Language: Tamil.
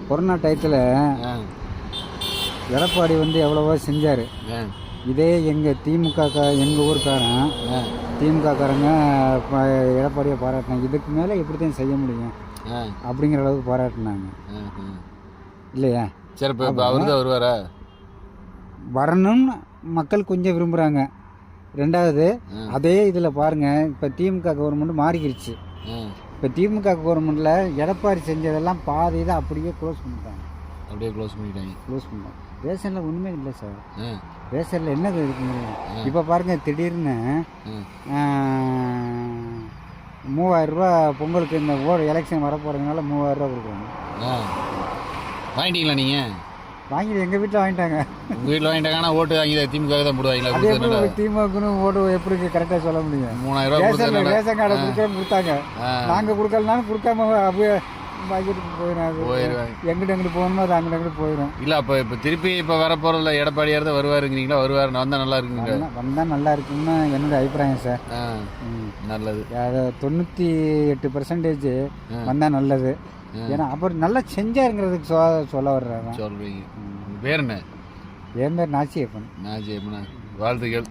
கொரோனா டயத்தில் எடப்பாடி வந்து எவ்வளவோ செஞ்சார். இதே எங்கள் எங்கள் ஊருக்காரன் திமுககாரங்க எடப்பாடியை பாராட்டினாங்க. இதுக்கு மேலே எப்படி தான் செய்ய முடியும் அப்படிங்கிற அளவுக்கு பாராட்டினாங்க இல்லையா? சரி, இப்போ அவர் தான் வருவாரா? வரணும்னு மக்கள் கொஞ்சம் விரும்புகிறாங்க. ரெண்டாவது அதே இதில் பாருங்கள், இப்போ திமுக கவர்மெண்ட் மாறிக்கிடுச்சு. இப்போ திமுக கவர்மெண்ட்டில் எடப்பாடி செஞ்சதெல்லாம் பாதி தான் அப்படியே க்ளோஸ் பண்ணிட்டாங்க. க்ளோஸ் பண்ணிட்டாங்க. ரேஷனில் ஒன்றுமே இல்லை சார். ரேஷனில் என்ன இருக்குங்க? இப்போ பாருங்கள், திடீர்னு 3000 ரூபா பொங்கலுக்கு இந்த எலெக்ஷன் வரப்போகிறதுனால 3000 ரூபா கொடுக்குறாங்க. வாங்கிட்டீங்களா நீங்கள்? வாங்கிட்டு எங்கள் வீட்டில் வாங்கிட்டாங்க. உங்கள் வீட்டில் வாங்கிட்டாங்க. ஆனால் ஓட்டு வாங்கி திமுக தான் போடுவாங்களா? திமுகன்னு ஓட்டு எப்படி கரெக்டாக சொல்ல முடியும்? 3000 ரூபா ரேஷன் கார்டை கொடுத்தாங்க. நாங்கள் கொடுக்கலனாலும் கொடுக்காம அப்படியே பாக்கெட்டுக்கு போயிடும். எங்கிட்ட போகணுமோ அது அங்கிட்ட போயிடும். இல்லை, இப்போ திருப்பி இப்போ வரப்போகிறதுல எடப்பாடியார் தான் வருவாருங்கிறீங்களா? வருவார் வந்தால் நல்லா இருக்குங்க. வந்தால் நல்லா இருக்குன்னு என்னோட அபிப்பிராயம் சார். நல்லது. 98% வந்தால் நல்லது. ஏன்னா அப்புறம் நல்லா செஞ்சாருங்கிறதுக்கு சொல்ல வர்றாங்க. சொல்றீங்க. பேர் என்ன? என் பேர் நாச்சியப்பன். வாழ்த்துக்கள்.